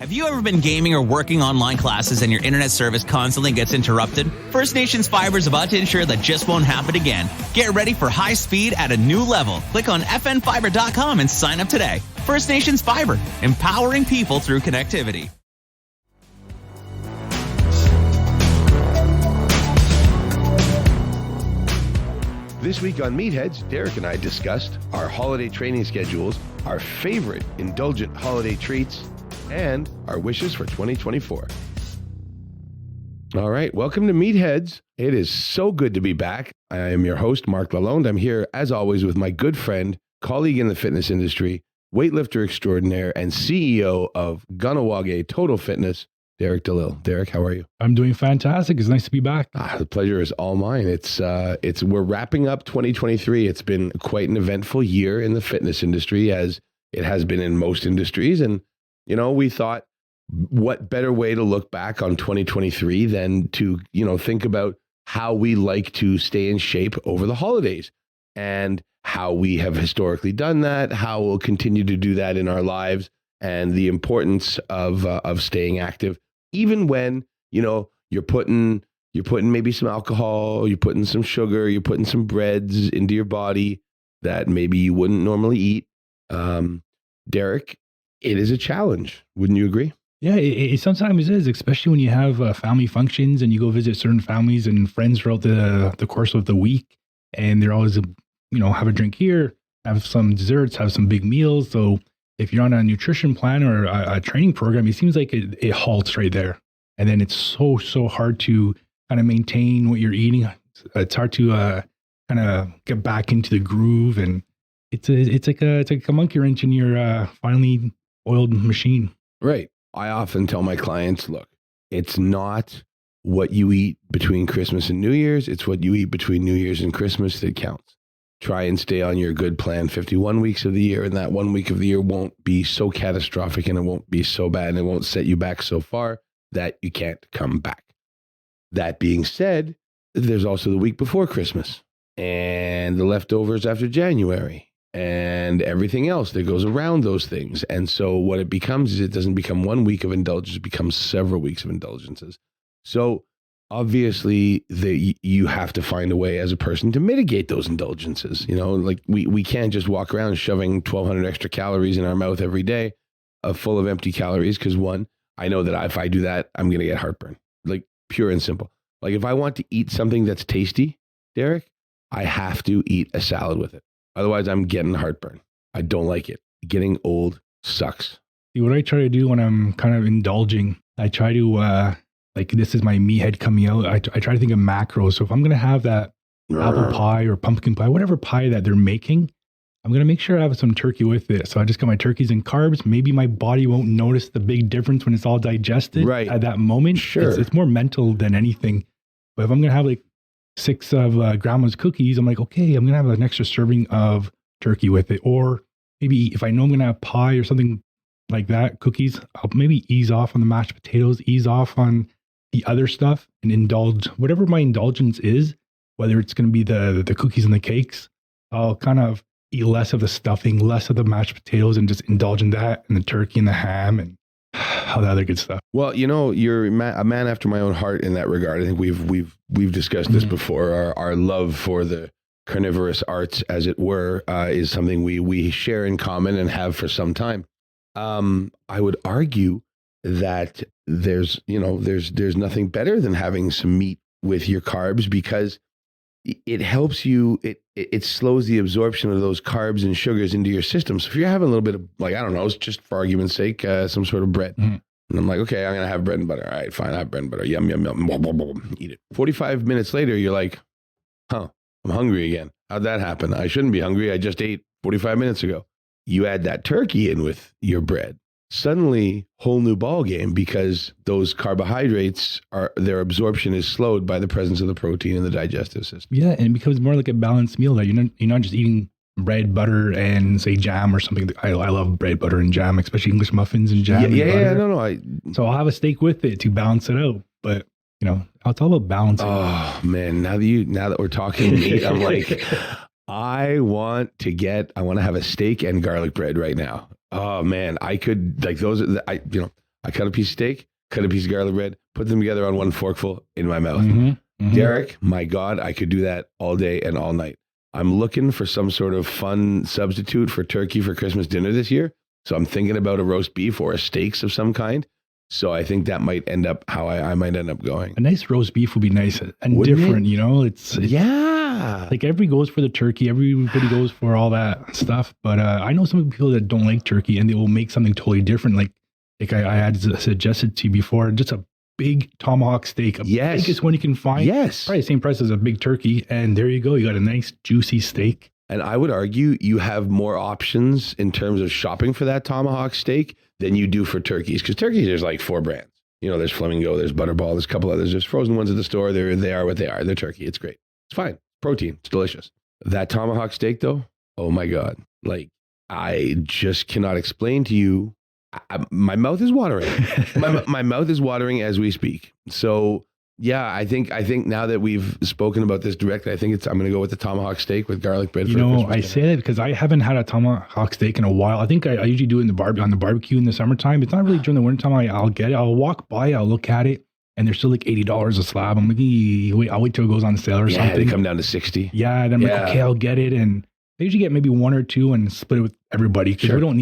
Have you ever been gaming or working online classes and your internet service constantly gets interrupted? First Nations Fiber is about to ensure that just won't happen again. Get ready for high speed at a new level. Click on fnfiber.com and sign up today. First Nations Fiber, empowering people through connectivity. This week on Meatheads, Derek and I discussed our holiday training schedules, our favorite indulgent holiday treats, and our wishes for 2024. All right, welcome to Meatheads. It is so good to be back. I am your host, Marc. I'm here, as always, with my good friend, colleague in the fitness industry, weightlifter extraordinaire, and CEO of wase Total Fitness, Derek DeLille. Derek, how are you? I'm doing fantastic. It's nice to be back. The pleasure is all mine. We're wrapping up 2023. It's been quite an eventful year in the fitness industry, as it has been in most industries. And, we thought, what better way to look back on 2023 than to, think about how we like to stay in shape over the holidays and how we have historically done that, how we'll continue to do that in our lives, and the importance of staying active. Even when, you're putting maybe some alcohol, you're putting some sugar, you're putting some breads into your body that maybe you wouldn't normally eat. Derek, it is a challenge. Wouldn't you agree? Yeah, it sometimes is, especially when you have family functions and you go visit certain families and friends throughout the course of the week. And they're always, have a drink here, have some desserts, have some big meals. So if you're on a nutrition plan or a training program, it seems like it halts right there. And then it's so hard to kind of maintain what you're eating. It's hard to kind of get back into the groove. And it's like a monkey wrench in your finely oiled machine. Right. I often tell my clients, look, it's not what you eat between Christmas and New Year's. It's what you eat between New Year's and Christmas that counts. Try and stay on your good plan 51 weeks of the year, and that 1 week of the year won't be so catastrophic and it won't be so bad and it won't set you back so far that you can't come back. That being said, there's also the week before Christmas and the leftovers after January and everything else that goes around those things. And so what it becomes is it doesn't become 1 week of indulgence, it becomes several weeks of indulgences. So obviously, you have to find a way as a person to mitigate those indulgences. Like we can't just walk around shoving 1,200 extra calories in our mouth every day, full of empty calories. Because one, I know that if I do that, I'm going to get heartburn. Like pure and simple. Like if I want to eat something that's tasty, Derek, I have to eat a salad with it. Otherwise, I'm getting heartburn. I don't like it. Getting old sucks. See, what I try to do when I'm kind of indulging, I try to like this is my meathead coming out. I try to think of macros. So if I'm going to have that apple pie or pumpkin pie, whatever pie that they're making, I'm going to make sure I have some turkey with it. So I just got my turkeys and carbs. Maybe my body won't notice the big difference when it's all digested at that moment. Sure. It's more mental than anything. But if I'm going to have like 6 of grandma's cookies, I'm like, okay, I'm going to have an extra serving of turkey with it. Or maybe if I know I'm going to have pie or something like that, cookies, I'll maybe ease off on the mashed potatoes, ease off on the other stuff and indulge whatever my indulgence is, whether it's going to be the cookies and the cakes. I'll kind of eat less of the stuffing, less of the mashed potatoes, and just indulge in that and the turkey and the ham and all the other good stuff. Well, you're a man after my own heart in that regard. I think we've discussed this before. Our love for the carnivorous arts, as it were, is something we share in common and have for some time. I would argue that there's nothing better than having some meat with your carbs, because it helps you, it slows the absorption of those carbs and sugars into your system. So if you're having a little bit of, like, I don't know, just for argument's sake, some sort of bread. And I'm like, okay, I'm going to have bread and butter. All right, fine, I have bread and butter. Yum, yum, yum. Eat it. 45 minutes later, you're like, I'm hungry again. How'd that happen? I shouldn't be hungry. I just ate 45 minutes ago. You add that turkey in with your bread. Suddenly, whole new ball game, because those carbohydrates their absorption is slowed by the presence of the protein in the digestive system. Yeah, and it becomes more like a balanced meal that you're not just eating bread, butter, and say jam or something. I love bread, butter, and jam, especially English muffins and jam. So I'll have a steak with it to balance it out. But it's all about balancing. Oh man, now that we're talking meat, I'm like, I want to have a steak and garlic bread right now. Oh man, I could, like, those are I I cut a piece of steak, cut a piece of garlic bread, put them together on one forkful in my mouth. Derek, my God, I could do that all day and all night. I'm looking for some sort of fun substitute for turkey for Christmas dinner this year. So I'm thinking about a roast beef or a steaks of some kind. So I think that might end up how I might end up going. A nice roast beef would be nice and Wouldn't different, it? you know? It's Yeah. like everybody goes for the turkey, everybody goes for all that stuff. But I know some people that don't like turkey and they will make something totally different. Like I had suggested to you before, just a big tomahawk steak, Yes. biggest one you can find. Yes. Probably the same price as a big turkey. And there you go. You got a nice juicy steak. And I would argue you have more options in terms of shopping for that tomahawk steak than you do for turkeys. Because turkeys, there's like 4 brands. You know, there's Flamingo, there's Butterball, there's a couple others. There's frozen ones at the store. They are what they are. They're turkey. It's great. It's fine. Protein. It's delicious. That tomahawk steak, though, oh my God. Like, I just cannot explain to you. My mouth is watering. my mouth is watering as we speak. So, yeah, I think now that we've spoken about this directly, I think I'm going to go with the tomahawk steak with garlic bread. You know, I say that because I haven't had a tomahawk steak in a while. I think I usually do it on the barbecue in the summertime. It's not really during the wintertime. I'll get it. I'll walk by, I'll look at it, and they're still like $80 a slab. I'm like, I'll wait till it goes on sale or something. Yeah, they come down to 60. Yeah, and I'm like, okay, I'll get it. And I usually get maybe 1 or 2 and split it with everybody because we don't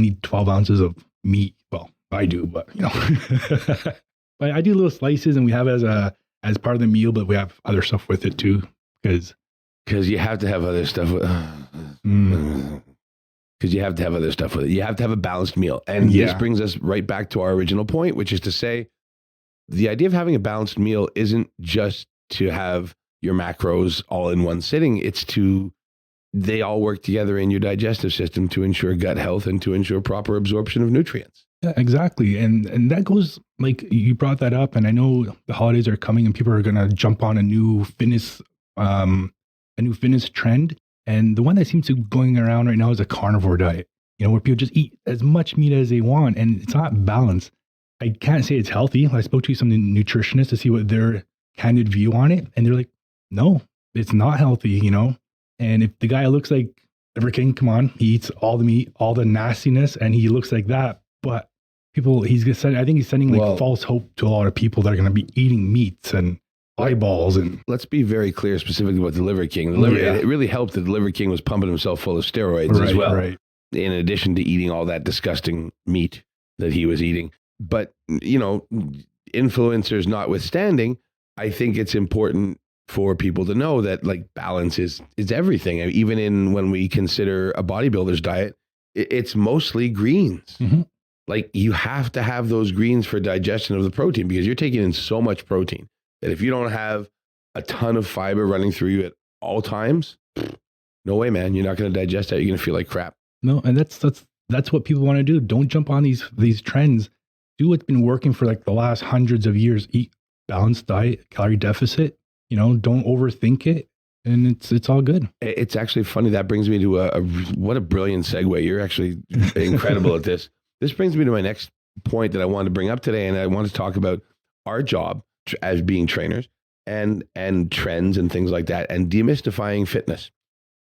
need 12 ounces of meat. Well, I do, but you know. But I do little slices, and we have it as part of the meal, but we have other stuff with it too, because you have to have other stuff with. Because you have to have other stuff with it. You have to have a balanced meal, and this brings us right back to our original point, which is to say, the idea of having a balanced meal isn't just to have your macros all in one sitting. They all work together in your digestive system to ensure gut health and to ensure proper absorption of nutrients. Yeah, exactly. And that goes, like you brought that up, and I know the holidays are coming and people are going to jump on a new fitness trend. And the one that seems to be going around right now is a carnivore diet, you know, where people just eat as much meat as they want, and it's not balanced. I can't say it's healthy. I spoke to some nutritionists to see what their candid view on it. And they're like, no, it's not healthy, you know? And if the guy looks like Liver King, come on, he eats all the meat, all the nastiness, and he looks like that. But I think he's sending like false hope to a lot of people that are going to be eating meats and eyeballs. And let's be very clear specifically about the Liver King. It really helped that the Liver King was pumping himself full of steroids as well, in addition to eating all that disgusting meat that he was eating. But, you know, influencers notwithstanding, I think it's important for people to know that like balance is everything. Even when we consider a bodybuilder's diet, it's mostly greens. Mm-hmm. Like you have to have those greens for digestion of the protein, because you're taking in so much protein that if you don't have a ton of fiber running through you at all times, no way, man. You're not going to digest that. You're going to feel like crap. No, and that's what people want to do. Don't jump on these trends. Do what's been working for like the last hundreds of years. Eat balanced diet, calorie deficit. You know, don't overthink it, and it's all good. It's actually funny. That brings me to what a brilliant segue. You're actually incredible at this. This brings me to my next point that I wanted to bring up today, and I want to talk about our job as being trainers and trends and things like that, and demystifying fitness.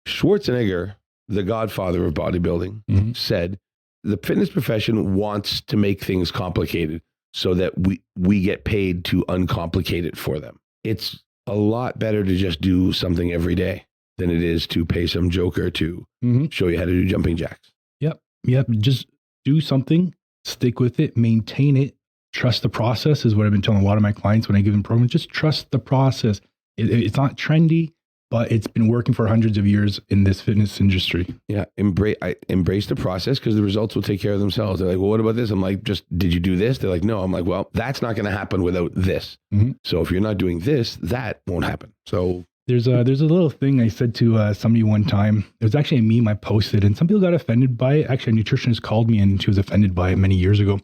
Schwarzenegger, the godfather of bodybuilding, said the fitness profession wants to make things complicated so that we get paid to uncomplicate it for them. It's a lot better to just do something every day than it is to pay some joker to show you how to do jumping jacks. Yep. Just do something, stick with it, maintain it, trust the process is what I've been telling a lot of my clients when I give them programs. Just trust the process. It's not trendy, but it's been working for hundreds of years in this fitness industry. Yeah. Embrace the process, because the results will take care of themselves. They're like, well, what about this? I'm like, did you do this? They're like, no. I'm like, well, that's not going to happen without this. So if you're not doing this, that won't happen. So there's a little thing I said to somebody one time. It was actually a meme I posted, and some people got offended by it. Actually, a nutritionist called me and she was offended by it many years ago.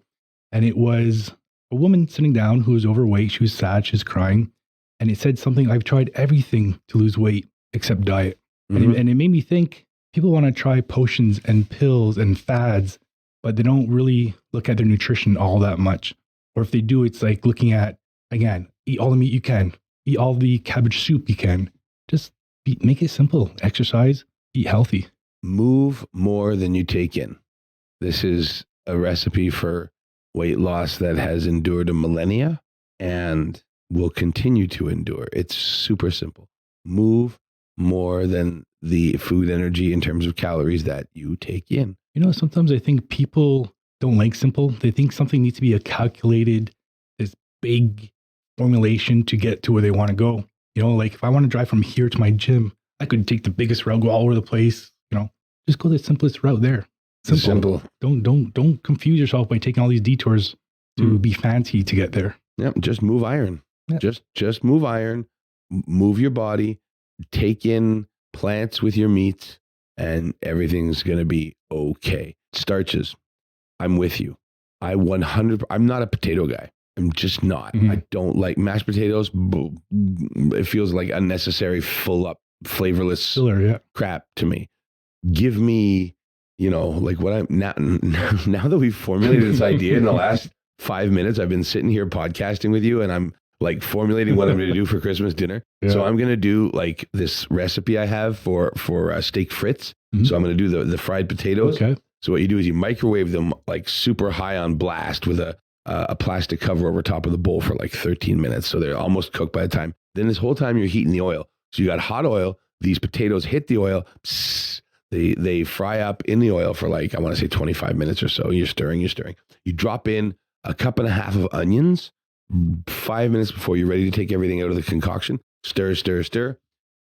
And it was a woman sitting down who was overweight. She was sad. She was crying. And it said something, I've tried everything to lose weight except diet. And it made me think, people want to try potions and pills and fads, but they don't really look at their nutrition all that much. Or if they do, it's like looking at, again, eat all the meat you can, eat all the cabbage soup you can. Just make it simple. Exercise, eat healthy. Move more than you take in. This is a recipe for weight loss that has endured a millennia and will continue to endure. It's super simple. Move more than the food energy in terms of calories that you take in. Sometimes I think people don't like simple. They think something needs to be a calculated, this big formulation to get to where they want to go. Like if I want to drive from here to my gym, I could take the biggest route, go all over the place. Just go the simplest route there. Simple. Don't confuse yourself by taking all these detours to be fancy to get there. Yeah, just move iron. Yeah. Just move iron. Move your body. Take in plants with your meats, and everything's gonna be okay. Starches. I'm with you. I'm not a potato guy. I'm just not. Mm-hmm. I don't like mashed potatoes. It feels like unnecessary, full up, flavorless crap to me. Give me, like what I'm now that we've formulated this idea in the last 5 minutes, I've been sitting here podcasting with you, and I'm like formulating what I'm going to do for Christmas dinner. Yeah. So I'm going to do like this recipe I have for steak frites. Mm-hmm. So I'm going to do the fried potatoes. Okay. So what you do is you microwave them like super high on blast with a plastic cover over top of the bowl for like 13 minutes. So they're almost cooked by the time. Then this whole time you're heating the oil. So you got hot oil. These potatoes hit the oil. They fry up in the oil for like, I want to say 25 minutes or so. You're stirring. You drop in a cup and a half of onions 5 minutes before you're ready to take everything out of the concoction. Stir.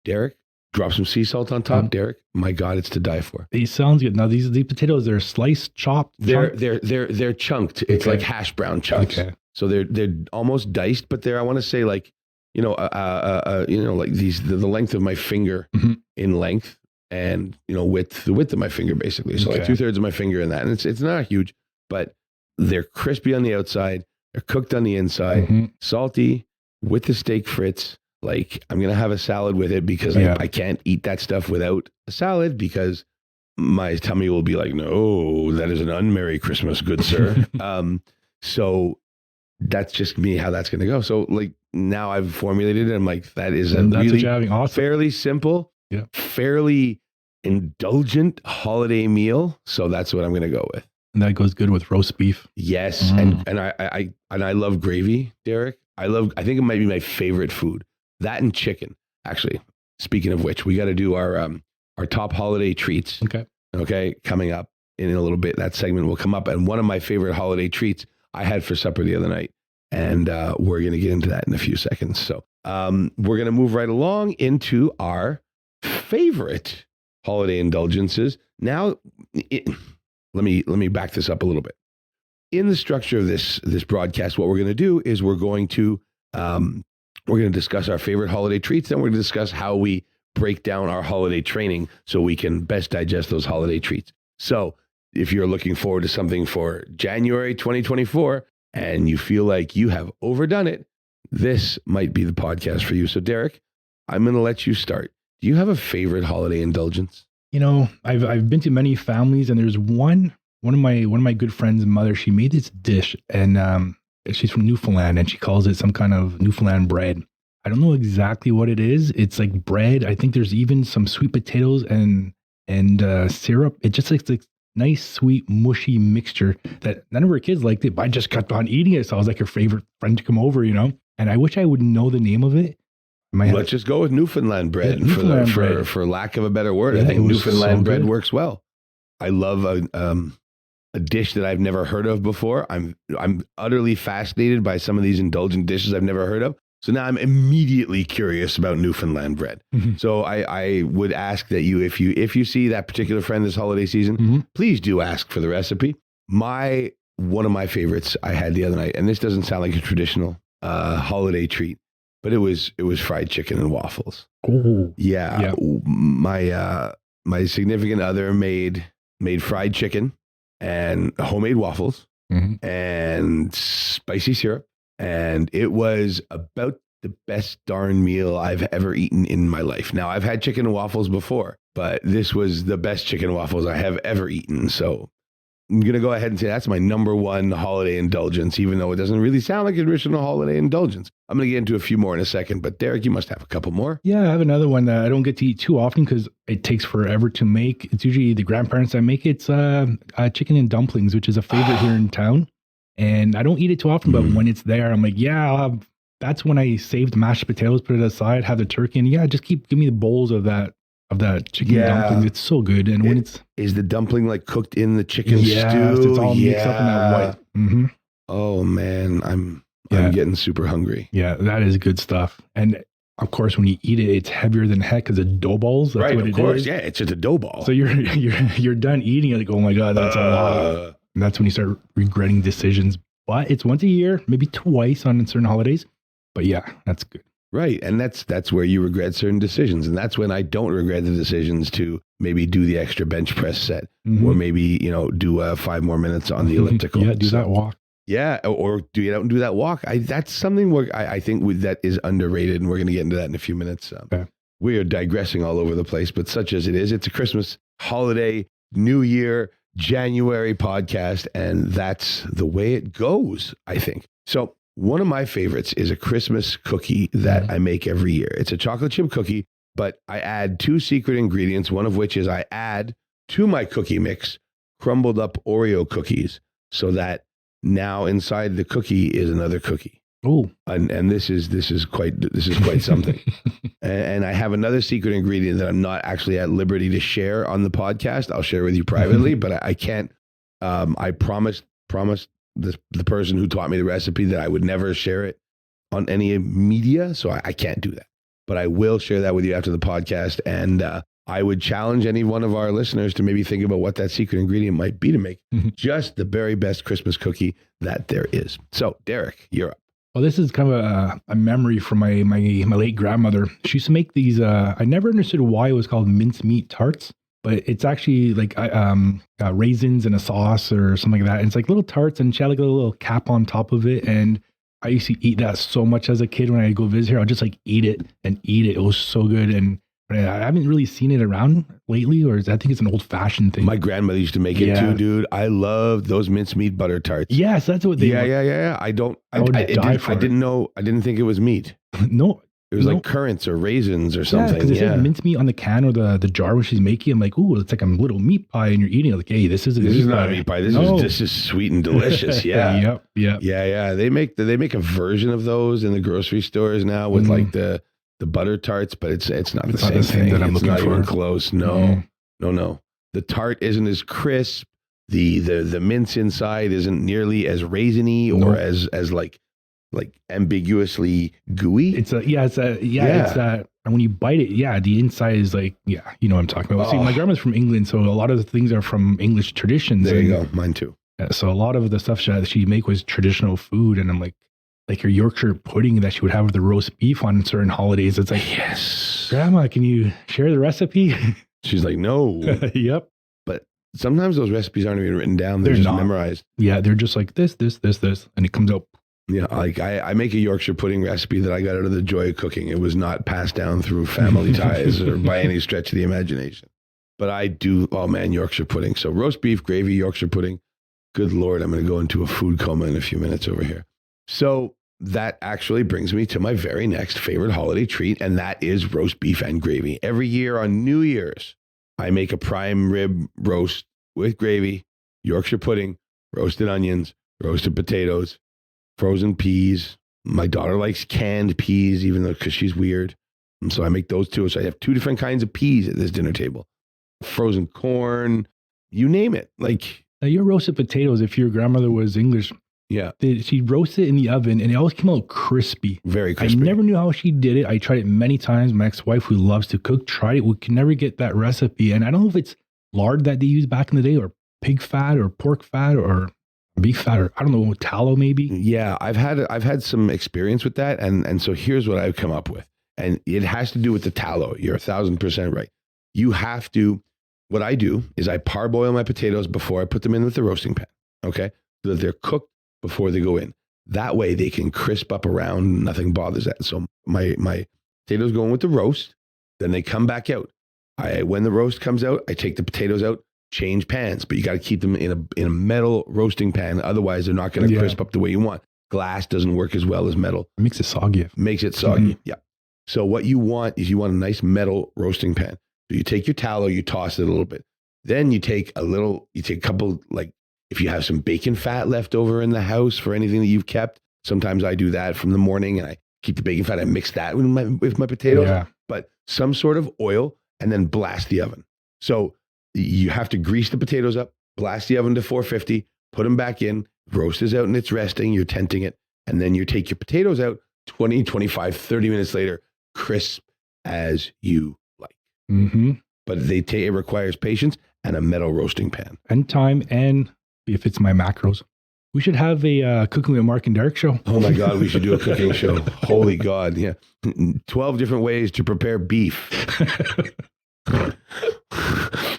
Derek, drop some sea salt on top. Derek, my God, it's to die for. It sounds good. Now these potatoes, they're sliced, chopped. They're chunked. It's like hash brown chunks. Okay. So they're almost diced, but I want to say like, like the length of my finger in length. And the width of my finger, basically. So like 2/3 of my finger in that. And it's not huge, but they're crispy on the outside. They're cooked on the inside, salty with the steak frites. Like I'm going to have a salad with it because I can't eat that stuff without a salad because my tummy will be like, no, that is an unmerry Christmas, good sir. So that's just me, how that's going to go. So like now I've formulated it. I'm like, that is a really awesome. Fairly simple. Yeah. Fairly indulgent holiday meal. So that's what I'm going to go with. And that goes good with roast beef. Yes. And I love gravy, Derek. I think it might be my favorite food. That and chicken. Actually, speaking of which, we got to do our top holiday treats. Okay. Coming up in a little bit. That segment will come up. And one of my favorite holiday treats I had for supper the other night. And we're going to get into that in a few seconds. So we're going to move right along into our favorite holiday indulgences. Now, let me back this up a little bit. In the structure of this broadcast, what we're going to do is we're going to discuss our favorite holiday treats. Then we're going to discuss how we break down our holiday training so we can best digest those holiday treats. So if you're looking forward to something for January 2024 and you feel like you have overdone it, this might be the podcast for you. So Derek, I'm going to let you start. Do you have a favorite holiday indulgence? I've been to many families, and there's one of my good friends' mother. She made this dish, and she's from Newfoundland, and she calls it some kind of Newfoundland bread. I don't know exactly what it is. It's like bread. I think there's even some sweet potatoes and syrup. It just looks like nice, sweet, mushy mixture that none of her kids liked it, but I just kept on eating it. So I was like her favorite friend to come over, and I wish I would know the name of it. Let's just go with Newfoundland bread, for lack of a better word. I think Newfoundland bread works well. I love a dish that I've never heard of before. I'm utterly fascinated by some of these indulgent dishes I've never heard of. So now I'm immediately curious about Newfoundland bread. Mm-hmm. So I would ask that if you see that particular friend this holiday season, please do ask for the recipe. One of my favorites I had the other night, and this doesn't sound like a traditional holiday treat, but it was fried chicken and waffles. Ooh. Yeah. My significant other made fried chicken and homemade waffles and spicy syrup. And it was about the best darn meal I've ever eaten in my life. Now, I've had chicken and waffles before, but this was the best chicken and waffles I have ever eaten. So I'm going to go ahead and say that's my number one holiday indulgence, even though it doesn't really sound like a traditional holiday indulgence. I'm going to get into a few more in a second, but Derek, you must have a couple more. Yeah, I have another one that I don't get to eat too often because it takes forever to make. It's usually the grandparents that make it. It's chicken and dumplings, which is a favorite here in town. And I don't eat it too often, but when it's there, I'm like, yeah, that's when I saved mashed potatoes, put it aside, have the turkey, and just give me the bowls of that chicken dumplings. It's so good. And when is the dumpling like cooked in the chicken stew? It's all mixed up in that white. Mm-hmm. Oh man, I'm getting super hungry. Yeah, that is good stuff. And of course, when you eat it, it's heavier than heck because of dough balls. That's what it is. Yeah, it's just a dough ball. So you're done eating it. Like, oh my god, that's a lot. And that's when you start regretting decisions. But it's once a year, maybe twice on certain holidays. But yeah, that's good. Right. And that's where you regret certain decisions. And that's when I don't regret the decisions to maybe do the extra bench press set or maybe, do 5 more minutes on the elliptical. Yeah, do that walk. Yeah. Or do you out and do that walk? That's something where I think that is underrated. And we're going to get into that in a few minutes. Okay. We are digressing all over the place, but such as it is, it's a Christmas holiday, New Year, January podcast. And that's the way it goes, I think. So one of my favorites is a Christmas cookie that I make every year. It's a chocolate chip cookie, but I add 2 secret ingredients, one of which is I add to my cookie mix crumbled up Oreo cookies so that now inside the cookie is another cookie. Oh, and this is quite something. and I have another secret ingredient that I'm not actually at liberty to share on the podcast. I'll share with you privately, but I can't. I promised the person who taught me the recipe that I would never share it on any media, so I can't do that. But I will share that with you after the podcast, and I would challenge any one of our listeners to maybe think about what that secret ingredient might be to make just the very best Christmas cookie that there is. So, Derek, you're up. Well, this is kind of a memory from my late grandmother. She used to make these. I never understood why it was called mincemeat tarts, but it's actually like raisins in a sauce or something like that. And it's like little tarts, and she had like a little cap on top of it. And I used to eat that so much as a kid. When I go visit her, I'll just like eat it and eat it. It was so good. And I haven't really seen it around lately, or I think it's an old fashioned thing. My grandmother used to make it too, dude. I loved those mincemeat butter tarts. Yes, that's what they. Yeah. I didn't think it was meat. No. It was like currants or raisins or something. Because it said mincemeat on the can or the jar when she's making. I'm like, ooh, it's like a little meat pie, and you're eating it. Like, hey, this is not a meat pie. This is sweet and delicious. Yeah. Yep. Yeah. They make a version of those in the grocery stores now with like the butter tarts, but it's not the same thing. That I'm looking not for. even close. No. The tart isn't as crisp. The mince inside isn't nearly as raisiny or as like ambiguously gooey. It's when you bite it, the inside is like, you know what I'm talking about. See, my grandma's from England, so a lot of the things are from English traditions. There you go. Mine too. So a lot of the stuff she'd make was traditional food, and I'm like your Yorkshire pudding that she would have with the roast beef on certain holidays. It's like, yes, Grandma, can you share the recipe? She's like, no. Yep. But sometimes those recipes aren't even written down. They're just not memorized. Yeah, they're just like this, and it comes out. Yeah, like I make a Yorkshire pudding recipe that I got out of the joy of cooking. It was not passed down through family ties or by any stretch of the imagination. But I do, Yorkshire pudding. So roast beef, gravy, Yorkshire pudding. Good Lord, I'm going to go into a food coma in a few minutes over here. So that actually brings me to my very next favorite holiday treat, and that is roast beef and gravy. Every year on New Year's, I make a prime rib roast with gravy, Yorkshire pudding, roasted onions, roasted potatoes, frozen peas. My daughter likes canned peas, even though because she's weird. And so I make those two. So I have 2 different kinds of peas at this dinner table. Frozen corn, you name it. Like now your roasted potatoes, if your grandmother was English, she'd roast it in the oven and it always came out crispy. Very crispy. I never knew how she did it. I tried it many times. My ex-wife, who loves to cook, tried it. We can never get that recipe. And I don't know if it's lard that they used back in the day or pig fat or pork fat or beef fat, or I don't know, tallow maybe. Yeah, I've had some experience with that, and so here's what I've come up with, and it has to do with the tallow. You're 1,000% right. You have to. What I do is I parboil my potatoes before I put them in with the roasting pan. Okay, so that they're cooked before they go in. That way they can crisp up around. Nothing bothers that. So my potatoes go in with the roast, then they come back out. When the roast comes out, I take the potatoes out. Change pans, but you got to keep them in a metal roasting pan. Otherwise, they're not going to crisp up the way you want. Glass doesn't work as well as metal. It makes it soggy. Yeah. So what you want is a nice metal roasting pan. So you take your tallow, you toss it a little bit. Then you take a couple, like If you have some bacon fat left over in the house for anything that you've kept, sometimes I do that from the morning and I keep the bacon fat. I mix that with my potatoes, but some sort of oil and then blast the oven. So you have to grease the potatoes up, blast the oven to 450, put them back in, roast is out and it's resting, you're tenting it, and then you take your potatoes out 20, 25, 30 minutes later, crisp as you like. Mm-hmm. But it requires patience and a metal roasting pan. And time, and if it's my macros. We should have a Cooking with Marc and Derek show. Oh my God, we should do a cooking show. Holy God, yeah. 12 different ways to prepare beef.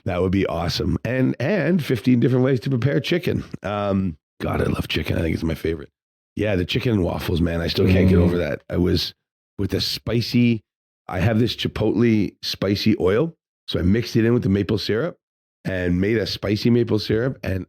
That would be awesome. And 15 different ways to prepare chicken. God, I love chicken. I think it's my favorite. Yeah, the chicken and waffles, man. I still can't get over that. I was with the spicy, I have this chipotle spicy oil. So I mixed it in with the maple syrup and made a spicy maple syrup. And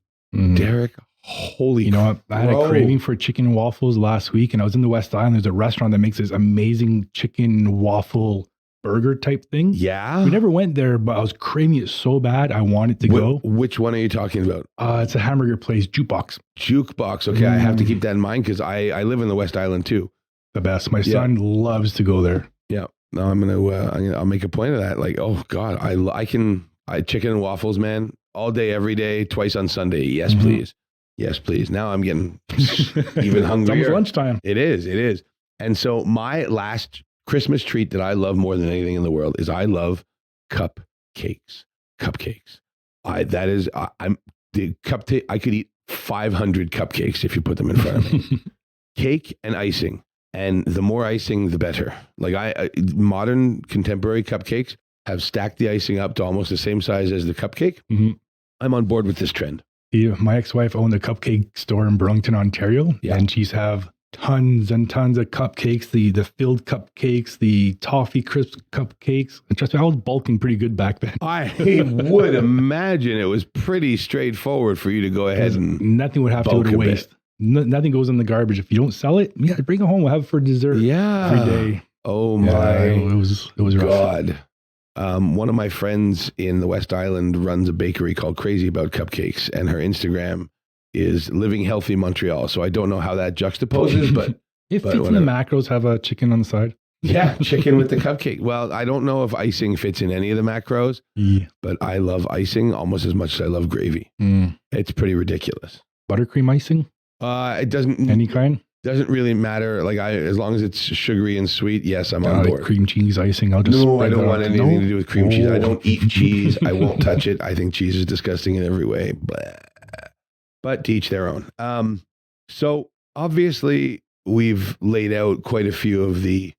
Derek, holy, you know what? I had a craving for chicken and waffles last week, and I was in the West Island. There's a restaurant that makes this amazing chicken waffle burger type thing. Yeah. We never went there, but I was craving it so bad. I wanted to go. Which one are you talking about? It's a hamburger place, Jukebox. Jukebox. Okay. I have to keep that in mind because I live in the West Island too. The best. My son loves to go there. Yeah. No, I'll make a point of that. Like, oh God, I chicken and waffles, man, all day, every day, twice on Sunday. Yes, please. Yes, please. Now I'm getting even hungrier. It's almost lunchtime. It is. And so my last Christmas treat that I love more than anything in the world is I love cupcakes. I could eat 500 cupcakes if you put them in front of me. Cake and icing. And the more icing, the better. Like modern contemporary cupcakes have stacked the icing up to almost the same size as the cupcake. Mm-hmm. I'm on board with this trend. Yeah, my ex-wife owned a cupcake store in Burlington, Ontario, and she's have tons and tons of cupcakes, the filled cupcakes, the toffee crisp cupcakes. And trust me, I was bulking pretty good back then. I would imagine it was pretty straightforward for you to go ahead and nothing would have to go to waste. Nothing goes in the garbage. If you don't sell it, bring it home. We'll have it for dessert every day. Oh my it was God. One of my friends in the West Island runs a bakery called Crazy About Cupcakes, and her Instagram is Living Healthy Montreal. So I don't know how that juxtaposes, but it fits in the macros. Have a chicken on the side. Yeah, chicken with the cupcake. Well, I don't know if icing fits in any of the macros, but I love icing almost as much as I love gravy. It's pretty ridiculous. Buttercream icing? It doesn't any kind. Doesn't really matter. Like as long as it's sugary and sweet, yes, I'm on board. Like cream cheese icing. I don't want anything to do with cream cheese. I don't eat cheese. I won't touch it. I think cheese is disgusting in every way. Blah. But to each their own. So obviously we've laid out quite a few of the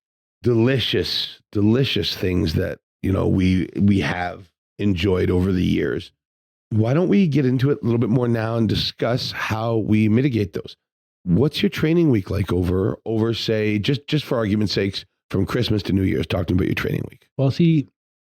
delicious things that we have enjoyed over the years. Why don't we get into it a little bit more now and discuss how we mitigate those? What's your training week like over say, just for argument's sakes, from Christmas to New Year's, talking about your training week? Well, see,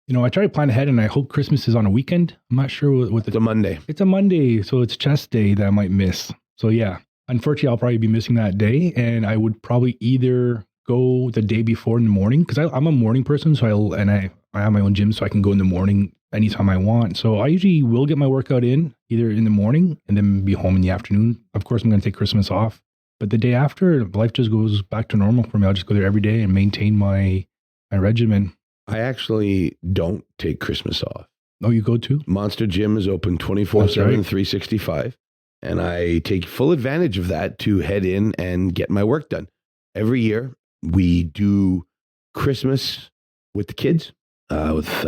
I try to plan ahead, and I hope Christmas is on a weekend. I'm not sure what it's a Monday. It's a Monday, so it's chest day that I might miss. So yeah, unfortunately, I'll probably be missing that day, and I would probably either go the day before in the morning, because I'm a morning person, so I have my own gym, so I can go in the morning anytime I want. So I usually will get my workout in either in the morning and then be home in the afternoon. Of course, I'm going to take Christmas off. But the day after, life just goes back to normal for me. I'll just go there every day and maintain my regimen. I actually don't take Christmas off. Oh, you go too? Monster Gym is open 24/7, 365. And I take full advantage of that to head in and get my work done. Every year, we do Christmas with the kids, with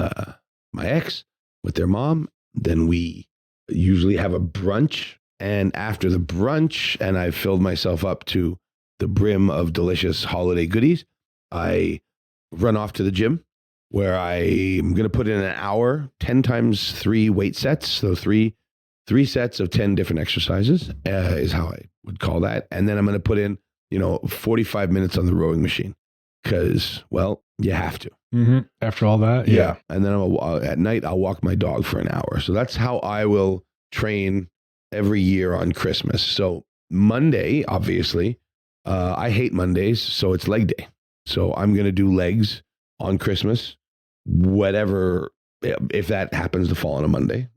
my ex, with their mom. Then we usually have a brunch. And after the brunch, and I've filled myself up to the brim of delicious holiday goodies, I run off to the gym where I'm going to put in an hour, 10 times 3 weight sets. So three sets of 10 different exercises is how I would call that. And then I'm going to put in, 45 minutes on the rowing machine because, well, you have to. Mm-hmm. After all that. Yeah. And then at night, I'll walk my dog for an hour. So that's how I will train every year on Christmas. So Monday, obviously, I hate Mondays, so it's leg day. So I'm going to do legs on Christmas, whatever, if that happens to fall on a Monday.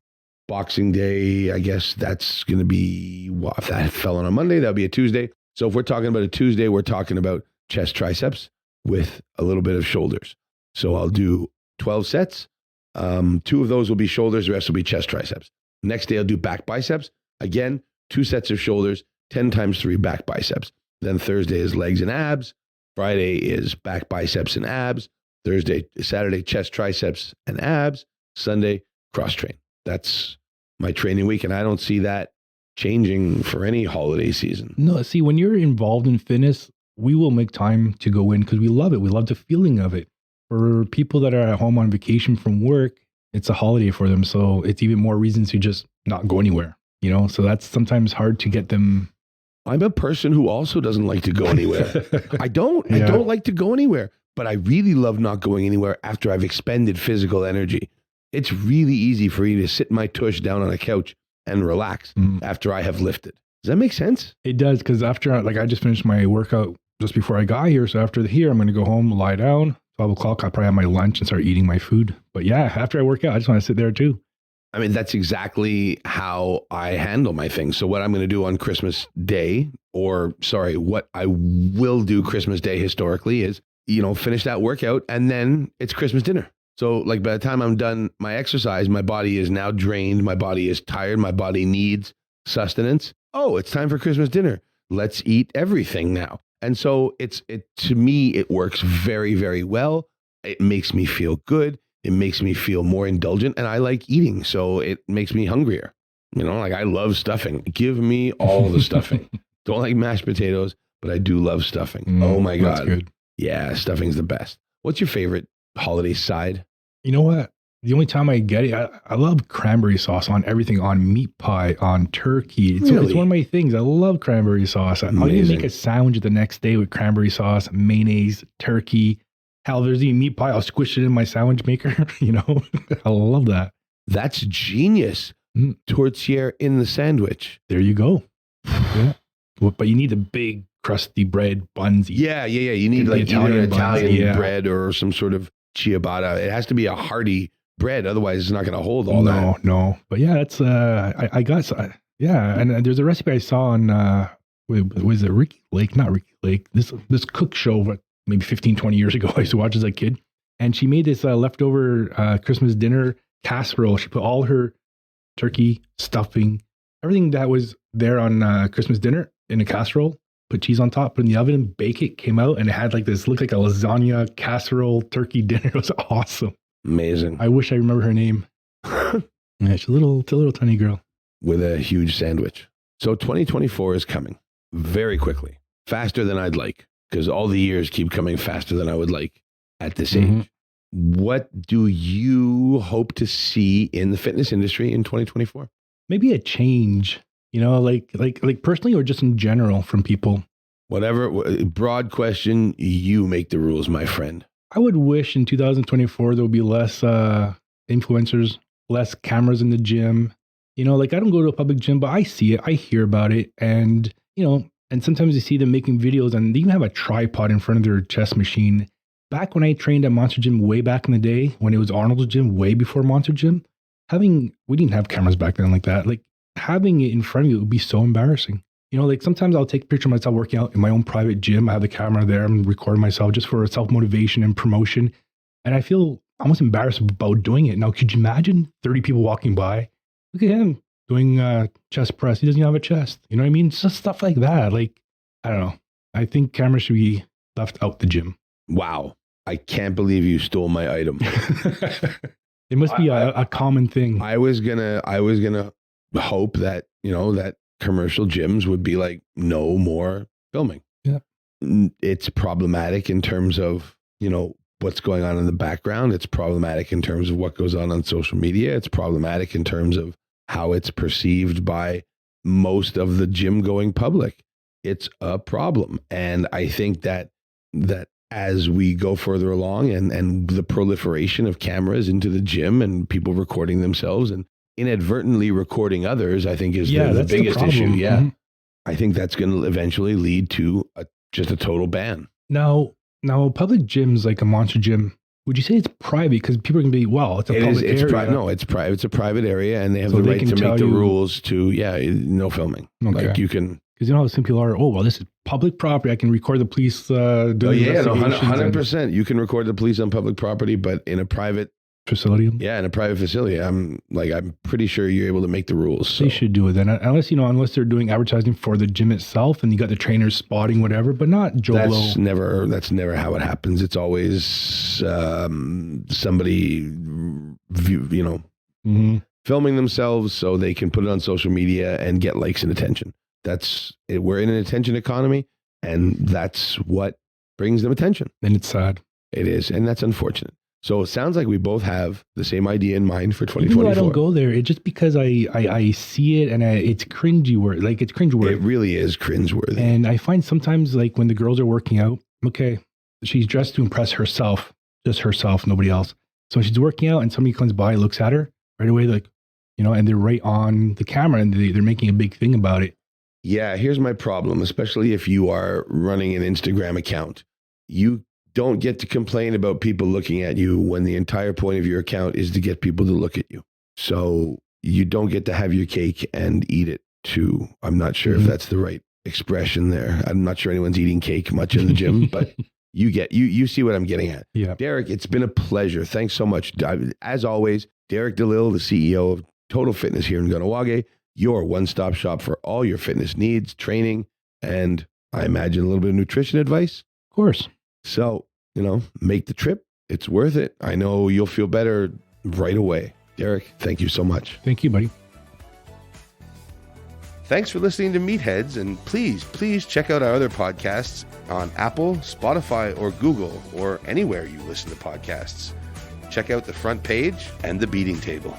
Boxing Day, I guess that's going to be, well, if that fell on a Monday, that'll be a Tuesday. So if we're talking about a Tuesday, we're talking about chest, triceps with a little bit of shoulders. So I'll do 12 sets. 2 of those will be shoulders. The rest will be chest, triceps. Next day, I'll do back biceps. Again, 2 sets of shoulders, 10 times 3 back biceps. Then Thursday is legs and abs. Friday is back biceps and abs. Saturday, chest, triceps and abs. Sunday, cross train. That's my training week. And I don't see that changing for any holiday season. No, see, when you're involved in fitness, we will make time to go in because we love it. We love the feeling of it. For people that are at home on vacation from work, it's a holiday for them. So it's even more reasons to just not go anywhere, So that's sometimes hard to get them. I'm a person who also doesn't like to go anywhere. I don't like to go anywhere, but I really love not going anywhere after I've expended physical energy. It's really easy for me to sit my tush down on a couch and relax after I have lifted. Does that make sense? It does, because after, I just finished my workout just before I got here. So after here, I'm going to go home, lie down. 12 o'clock, I'll probably have my lunch and start eating my food. But yeah, after I work out, I just want to sit there too. I mean, that's exactly how I handle my things. So what I'm going to do on Christmas Day, what I will do Christmas Day historically is, finish that workout and then it's Christmas dinner. So like by the time I'm done my exercise, my body is now drained. My body is tired. My body needs sustenance. Oh, it's time for Christmas dinner. Let's eat everything now. And so to me, it works very, very well. It makes me feel good. It makes me feel more indulgent, and I like eating. So it makes me hungrier. I love stuffing. Give me all the stuffing. Don't like mashed potatoes, but I do love stuffing. Oh my God. That's good. Yeah, stuffing's the best. What's your favorite holiday side? You know what? The only time I get it, I love cranberry sauce on everything, on meat pie, on turkey. It's one of my things. I love cranberry sauce. I'll even make a sandwich the next day with cranberry sauce, mayonnaise, turkey. Hell, there's even meat pie. I'll squish it in my sandwich maker. I love that. That's genius. Tortilla in the sandwich. There you go. Yeah. But you need the big crusty bread buns. Yeah. You need like Italian bread or some sort of ciabatta. It has to be a hearty bread, otherwise it's not going to hold all that. No. But yeah, that's I got and there's a recipe I saw on was it Ricky Lake? Not Ricky Lake. This cook show maybe 15, 20 years ago I used to watch as a kid, and she made this leftover Christmas dinner casserole. She put all her turkey, stuffing, everything that was there on Christmas dinner in a casserole, put cheese on top, put in the oven, bake it, came out, and it had looked like a lasagna casserole turkey dinner. It was awesome. Amazing. I wish I remember her name. Yeah, she's a little tiny girl. With a huge sandwich. So 2024 is coming very quickly, faster than I'd like, because all the years keep coming faster than I would like at this age. What do you hope to see in the fitness industry in 2024? Maybe a change, like personally or just in general from people. Whatever, broad question, you make the rules, my friend. I would wish in 2024 there would be less influencers, less cameras in the gym. I don't go to a public gym, but I see it, I hear about it, and and sometimes you see them making videos and they even have a tripod in front of their chest machine. Back when I trained at Monster Gym way back in the day, when it was Arnold's gym, way before Monster Gym, we didn't have cameras back then like that. Having it in front of you would be so embarrassing. Sometimes I'll take a picture of myself working out in my own private gym. I have the camera there. I'm recording myself just for self-motivation and promotion. And I feel almost embarrassed about doing it. Now, could you imagine 30 people walking by? Look at him doing chest press. He doesn't even have a chest. You know what I mean? It's just stuff like that. I don't know. I think cameras should be left out the gym. Wow. I can't believe you stole my item. It must be a common thing. I was gonna hope that, that commercial gyms would be like, no more filming. Yeah. It's problematic in terms of, what's going on in the background. It's problematic in terms of what goes on social media. It's problematic in terms of how it's perceived by most of the gym going public. It's a problem. And I think that as we go further along and the proliferation of cameras into the gym and people recording themselves and inadvertently recording others, I think is the biggest issue. Yeah. Mm-hmm. I think that's going to eventually lead to just a total ban. Now public gyms like a Monster Gym, Would you say it's private? Because people can be, well, it's a public area. No, it's private. It's a private area, and they have So the they right can to make tell the you- rules to, no filming. Okay. Like you can. Because you know how some people are, oh, well, this is public property. I can record the police doing investigations. 100%. You can record the police on public property, but in a private facility. Yeah, in a private facility, I'm pretty sure you're able to make the rules. So. They should do it then, unless they're doing advertising for the gym itself, and you got the trainers spotting whatever, but not Joe Blow. That's never how it happens. It's always somebody, filming themselves so they can put it on social media and get likes and attention. We're in an attention economy, and that's what brings them attention. And it's sad. It is, and that's unfortunate. So it sounds like we both have the same idea in mind for 2024. Even though I don't go there, it's just because I see it and it's cringy word. Like it's cringe word. It really is cringeworthy. And I find sometimes like when the girls are working out, okay, she's dressed to impress herself, just herself, nobody else. So when she's working out and somebody comes by, looks at her right away, like, and they're right on the camera and they're making a big thing about it. Yeah, here's my problem, especially if you are running an Instagram account. You don't get to complain about people looking at you when the entire point of your account is to get people to look at you. So you don't get to have your cake and eat it too. I'm not sure if that's the right expression there. I'm not sure anyone's eating cake much in the gym, but you see what I'm getting at. Yeah. Derek, it's been a pleasure. Thanks so much. As always, Derek DeLille, the CEO of Total Fitness here in Kahnawake, your one-stop shop for all your fitness needs, training, and I imagine a little bit of nutrition advice. Of course. So, make the trip. It's worth it. I know you'll feel better right away. Derek, thank you so much. Thank you, buddy. Thanks for listening to Meatheads, and please check out our other podcasts on Apple, Spotify, or Google, or anywhere you listen to podcasts. Check out The Front Page and The Beating Table.